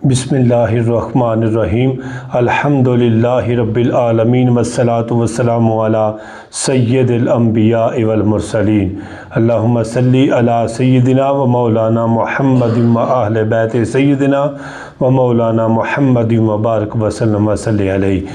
बिस्मिल्लाहिर्रहमानिर्रहीम अल्हम्दुलिल्लाहि रब्बिल आलमीन वस्सलातु वस्सलामु अला सय्यदिल अंबिया वल मुरसलीन अल्लाहुम्मा सल्ली अला सय्यदिना व मौलाना मुहम्मदिन व अहले बैत सय्यदिना व मौलाना मुहम्मदिन व बारक वसल्लम वसल्लि अलैहि।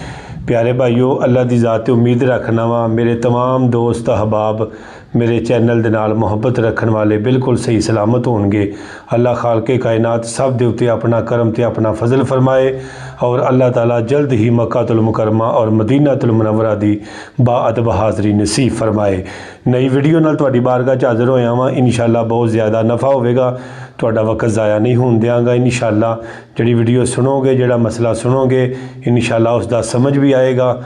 प्यारे भाईओ, अल्लाह दी ज़ात उम्मीद रखना वा मेरे तमाम दोस्त अहबाब मेरे चैनल दे नाल मुहब्बत रखन वाले बिल्कुल सही सलामत होंगे। अल्लाह खालके कायनात सब दे उत्ते अपना करम ते अपना फजल फरमाए और अल्लाह ताला जल्द ही मक्कातुल मुकरमा और मदीनातुल मुनव्वरा दी बाअदब हाज़री नसीब फरमाए। नई वीडियो नाल तुहाडी बारगाह च हाज़र होया वां। इंशाअल्लाह बहुत ज़्यादा नफ़ा होवेगा, तुहाडा वक्त ज़ाया नहीं होण देंगा। इंशाअल्लाह जिहड़ी वीडियो सुनोगे, जिहड़ा मसला सुनोगे, इंशाअल्लाह उसका समझ भी आएगा,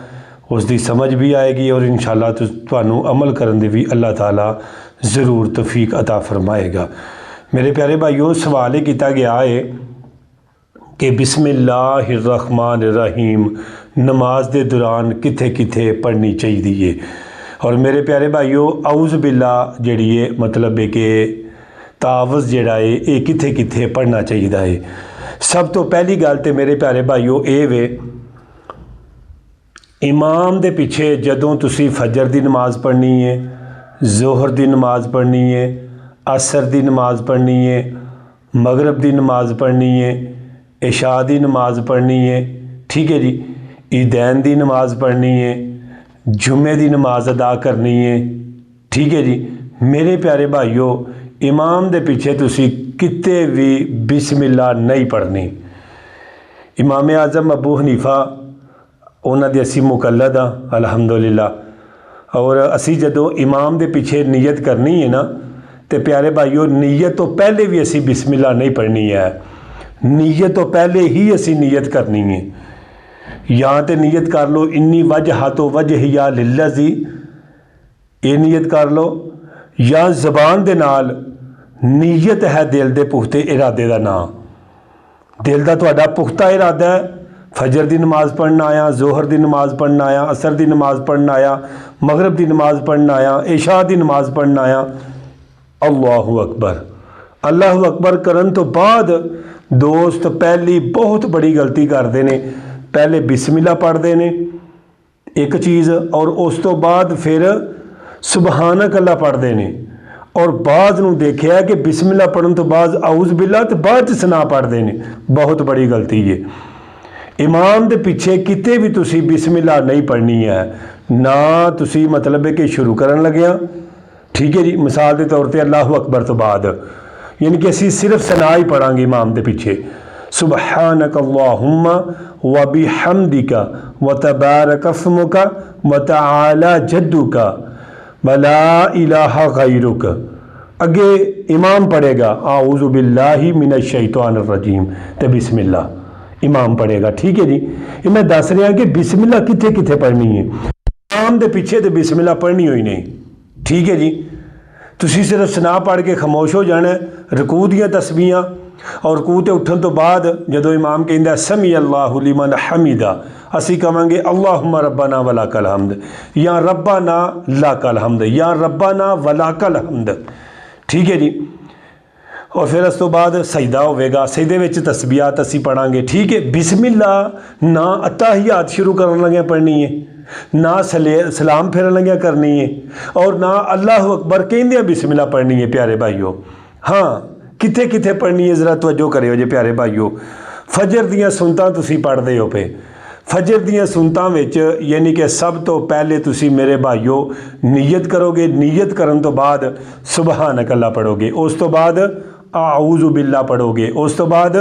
उसकी समझ भी आएगी और इंशाअल्लाह तुहानू अमल करन दी भी अल्लाह ताला ज़रूर तौफीक अता फरमाएगा। मेरे प्यारे भाईओ, सवाल किया गया है कि बिस्मिल्लाहिर्रहमानिर्रहीम नमाज के दौरान किथे किथे पढ़नी चाहिए। और मेरे प्यारे भाईओ, औज़ बिल्ला जिहड़ी है मतलब है कि तावज़ जिहड़ा है ये किथे किथे पढ़ना चाहिए है। सब तो पहली गल तो मेरे प्यारे भाईओ ये वे, इमाम दे पिछे जदों तुसी फजर दी नमाज़ पढ़नी है, जोहर दी नमाज़ पढ़नी है, असर दी नमाज़ पढ़नी है, मगरब दी नमाज़ पढ़नी है, इशा दी नमाज़ पढ़नी है, ठीक है जी, ईदैन दी नमाज़ पढ़नी है, जुम्मे दी नमाज़ अदा करनी है, ठीक है जी। मेरे प्यारे भाईओ, इमाम दे पिछे तुसी किते भी बिस्मिल्लाह नहीं पढ़नी। इमाम आज़म अबू हनीफा उन्हां दे असी मुकल्लद हाँ अलहमदुलिल्लाह। और असी जदों इमाम दे पिछे नीयत करनी है ना, तो प्यारे भाईओ नीयत तो पहले भी असी बिस्मिल्लाह नहीं पढ़नी है। नीयत तो पहले ही असी नीयत करनी है। या तो नीयत कर लो इन्नी वजह तो वजहिया लिल्लज़ी, ये नीयत कर लो, या ज़बान दे नाल नीयत है दिल दे पुख्ते इरादे का नाम। दिल का तुहाडा पुख्ता इरादा है, फजर की नमाज़ पढ़ना आया, जोहर की नमाज़ पढ़ना आया, असर की नमाज़ पढ़ना आया, मगरब की नमाज़ पढ़ना आया, इशा की नमाज़ पढ़ना आया। अल्लाहु अकबर, अल्लाहु अकबर करन तो बाद दोस्त पहली बहुत बड़ी गलती करते हैं। पहले बिस्मिल्लाह पढ़ते हैं एक चीज़, और उस तो बाद फिर सुबहानक अल्लाह पढ़ते हैं। और बाद नूं देखिया कि बिस्मिल्लाह पढ़न तो बाद औज़ बिल्लाह तो बाद सना पढ़ते हैं। बहुत बड़ी गलती है। इमाम दे पिछे किते भी तुसी बिस्मिल्लाह नहीं पढ़नी है ना। तुसी मतलब है कि शुरू करन लग्या, ठीक है जी, मिसाल के तौर पर अल्लाहु अकबर तो बाद यानी कि असी सिर्फ सना ही पढ़ांगे इमाम दे पिछे। सुबहानक अल्लाहुम्मा व बिहम्दिका व तबारक अस्मुका व तआला जद्दुका व ला इलाहा गैरुक। अगे इमाम पढ़ेगा आऊज़ु बिल्लाहि मिनश शैतानिर रजीम, ते बिस्मिल्लाह इमाम पढ़ेगा, ठीक है जी। ये मैं दस रहा कि बिस्मिल्लाह किथे किथे पढ़नी है। इमाम दे पिछे तो बिस्मिल्लाह पढ़नी हुई नहीं, ठीक है जी। तुसी सिर्फ सना पढ़ के खामोश हो जाना। रकू दियां तस्बीहां और रकू ते उठन तो बाद जदों इमाम कहंदा समी अल्लाहु लिमन हमीदा, असी कहांगे अल्लाहुम्मा रब्बाना वलाकल हम्द, या रब्बाना लाकल हम्द, या रब्बाना वलाकल हम्द, ठीक है जी। और फिर उस तो बाद सजदा होवेगा, सजदे विच तस्बीहात असी पढ़ांगे, ठीक है। बिस्मिल्लाह ना अत्ताहियात शुरू करन लगे पढ़नी है, ना सलाम फेरन लगे करनी है, और ना अल्लाहु अकबर कहंदे बिस्मिल्लाह पढ़नी है। प्यारे भाईओ, हाँ किथे किथे पढ़नी है जरा तवज्जो करियो जे प्यारे भाईओ। फजर दियां सुनतां तुसी पढ़दे हो पे, फजर दियां सुनतां विच यानी कि सब तो पहले तुसी मेरे भाईओ नीयत करोगे। नीयत करन तो बाद सुबहानक अल्लाह पढ़ोगे, उस तो बाद आऊज़ु बिल्लाह पढ़ोगे, उस तो बाद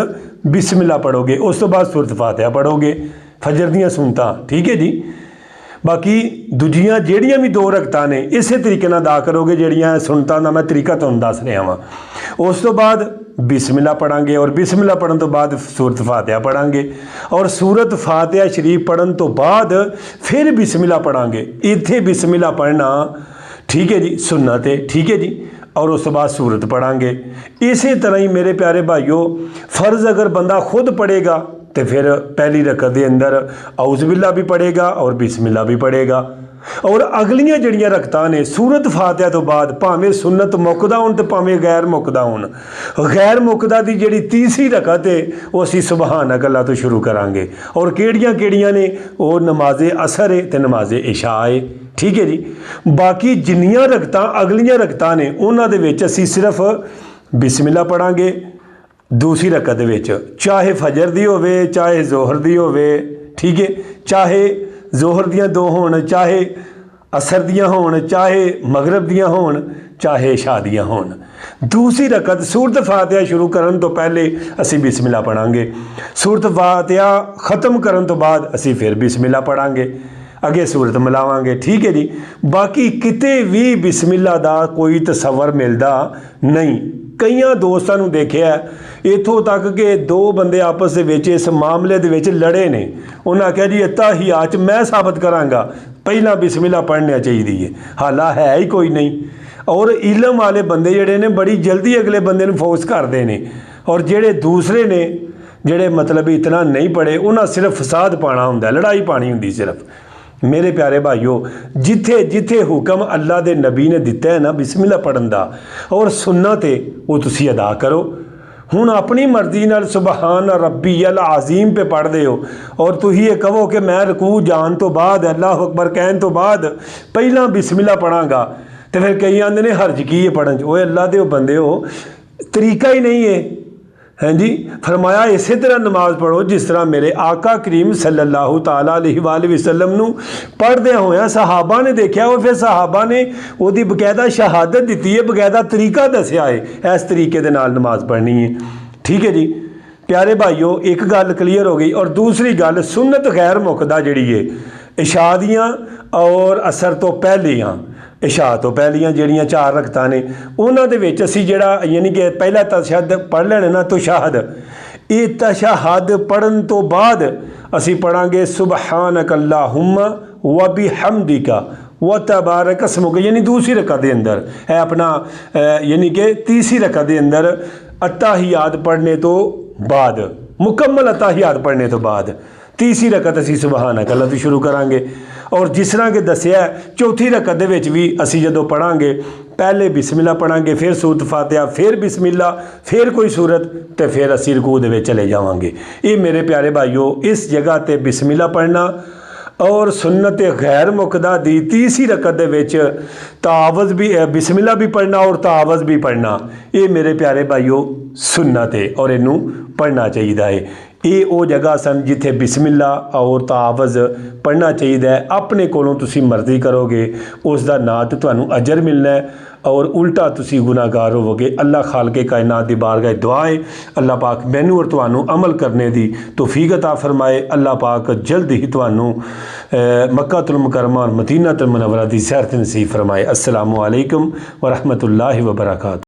बिस्मिल्लाह पढ़ोगे, उस तो बाद सूरत फातिहा पढ़ोगे। फजर दियां सुनतां, ठीक है जी। बाकी दूजियां जेड़ियां भी दो रकतां ने इस तरीके नाल अदा करोगे जेड़ियां सुनतां दा मैं तरीका तुहानूं दस रहा वां। उस तो बाद बिस्मिल्लाह पढ़ांगे और बिस्मिल्लाह पढ़न तो बाद सूरत फातिहा पढ़ांगे, और सूरत फातिहा शरीफ पढ़न तो बाद फिर बिस्मिल्लाह पढ़ांगे। इत्थे बिस्मिल्लाह पढ़ना, ठीक है जी, सुन्नत है, ठीक है जी। और उस बाद सूरत पढ़ांगे। इसी तरह ही मेरे प्यारे भाईओ, फ़र्ज़ अगर बंदा खुद पढ़ेगा तो फिर पहली रकत के अंदर औज़ बिल्लाह भी पढ़ेगा और बिस्मिल्लाह भी पढ़ेगा। ਔਰ ਅਗਲੀਆਂ ਜਿਹੜੀਆਂ ਰਕਤਾਂ ਨੇ ਸੂਰਤ ਫਾਤਿਹਾ ਤੋਂ ਬਾਅਦ ਭਾਵੇਂ ਸੁਨਨਤ ਮੁੱਕਦਾ ਹੋਣ ਤੇ ਭਾਵੇਂ ਗੈਰ ਮੁੱਕਦਾ ਹੋਣ, ਗੈਰ ਮੁੱਕਦਾ ਦੀ ਜਿਹੜੀ ਤੀਸਰੀ ਰਕਤ ਹੈ ਉਹ ਅਸੀਂ ਸੁਬਹਾਨਕ ਅੱਲਾਹ ਤੋਂ ਸ਼ੁਰੂ ਕਰਾਂਗੇ। ਔਰ ਕਿਹੜੀਆਂ ਨੇ? ਉਹ ਨਮਾਜ਼ ਅਸਰ ਹੈ ਤੇ ਨਮਾਜ਼ ਇਸ਼ਾ ਹੈ। ਠੀਕ ਹੈ ਜੀ। ਬਾਕੀ ਜਿੰਨੀਆਂ ਰਕਤਾਂ ਅਗਲੀਆਂ ਰਕਤਾਂ ਨੇ ਉਹਨਾਂ ਦੇ ਵਿੱਚ ਅਸੀਂ ਸਿਰਫ ਬਿਸਮਿल्लाह ਪੜਾਂਗੇ दूसरी रकत दे विच, चाहे फजर दी होवे चाहे जोहर दी होवे। ठीक है। चाहे जोहर दियां दो होण, चाहे असर दियां होण, चाहे मगरब दियां होण, चाहे इशा दियां होण। दूसरी रकत सूरत फातिहा शुरू करन तो पहले असी बिस्मिल्लाह पढ़ांगे, सूरत फातिहा ख़त्म करन तो बाद असी फिर बिस्मिल्लाह पढ़ांगे, अगे सूरत मिलावांगे। ठीक है जी। बाकी किते भी बिस्मिल्लाह दा कोई तसव्वुर मिलदा नहीं। कईयां दोस्तां नूं देखिआ इत्थों तक कि दो बंदे आपस दे विच इस मामले दे विच लड़े ने, उन्हां आख्या जी तहियात मैं साबित करांगा पहला बिस्मिल्लाह पढ़ना चाहिए है, हाला है ही कोई नहीं। और इलम वाले बंदे जिहड़े ने बड़ी जल्दी अगले बंदे नूं फोर्स करदे ने, और जिहड़े दूसरे ने जिहड़े मतलब इतना नहीं पढ़े उन्हां सिर्फ फसाद पाना हुंदा, लड़ाई पानी हुंदी सिर्फ। मेरे प्यारे भाईओ, जिथे जिथे हुक्म अल्लाह दे नबी ने दिता है ना बिस्मिल्लाह पढ़न दा और सुन्नत है वो तुसी अदा करो। हुण अपनी मर्जी नाल सुबहान रब्बी अल आज़ीम पे पढ़ते हो और तुही ये कहो कि मैं रकू जान तो बाद अल्लाह अकबर कहन तो बाद पहला बिस्मिल्लाह पढ़ांगा, तो फिर कई आंदे ने हर्ज की है पढ़न च। ओए अल्लाह दे बंदे हो, तरीका ही नहीं है। हाँ जी। फरमाया इसी तरह नमाज पढ़ो जिस तरह मेरे आका करीम सल्लल्लाहु ताला अलैहि वसल्लम नूं पढ़दे होया सहाबा ने देखा, और फिर सहाबा ने उहदी बकायदा शहादत दी है, बकायदा तरीका दसिया है इस तरीके दे नाल नमाज पढ़नी है। ठीक है जी। प्यारे भाईओ, एक गल क्लीयर हो गई। और दूसरी गल सुन्नत गैर मुकदा जिहड़ी है इशा दियां और असर तो पहलियां, इशा तो पहलियां जिहड़ियां चार रकतां ने उन्हां दे विच असीं जिहड़ा यानी कि पहला तशहद पढ़ लेना ना तशहद, ये तशहद पढ़न तो बाद असीं पढ़ांगे सुबहानक अल्लाहुम्मा व बिहम्दिका व तबारक अस्मुक, यानी दूसरी रकत के अंदर है अपना यानी कि तीसरी रकत के अंदर अत्ताहियात पढ़ने तो बाद, मुकम्मल अत्ताहियात पढ़ने तो बाद तीसरी रकत असीं सुबहानक अल्लाह तो शुरू करांगे। और जिस तरह के दसिया चौथी रकत दे विच भी असीं जदों पढ़ांगे पहले बिस्मिल्लाह पढ़ांगे, फिर सूरत फातिहा, फिर बिस्मिल्लाह, फिर कोई सूरत, तो फिर असीं रुकू दे विच चले जावांगे। ये मेरे प्यारे भाईओ, इस जगह ते बिस्मिल्लाह पढ़ना और सुन्नत गैर मुकदा दी तीसरी रकत दे विच तावज़ भी बिस्मिल्लाह भी पढ़ना और तावज़ भी पढ़ना, ये मेरे प्यारे भाईओ सुन्नत है और इनू पढ़ना चाहिए है। ये वो जगह सन जिथे बिस्मिल्लाह और तावज़ पढ़ना चाहिए। अपने कोलों तुसी मर्जी करोगे उसका ना तो तुहानू अजर मिलना है और उल्टा तुसी गुनाहगार होवोगे। अल्लाह खालके कायनात दी बारगाह दुआ है अल्लाह पाक मैनू और तुहानू अमल करने दी तौफीक अता फरमाए। अल्लाह पाक जल्द ही तुहानू मक्कातुल मुकर्रमा और मदीनातुल मुनव्वरा दी सैर नसीब फरमाए। अस्सलामु अलैकुम व रहमतुल्लाहि व बरकातहू।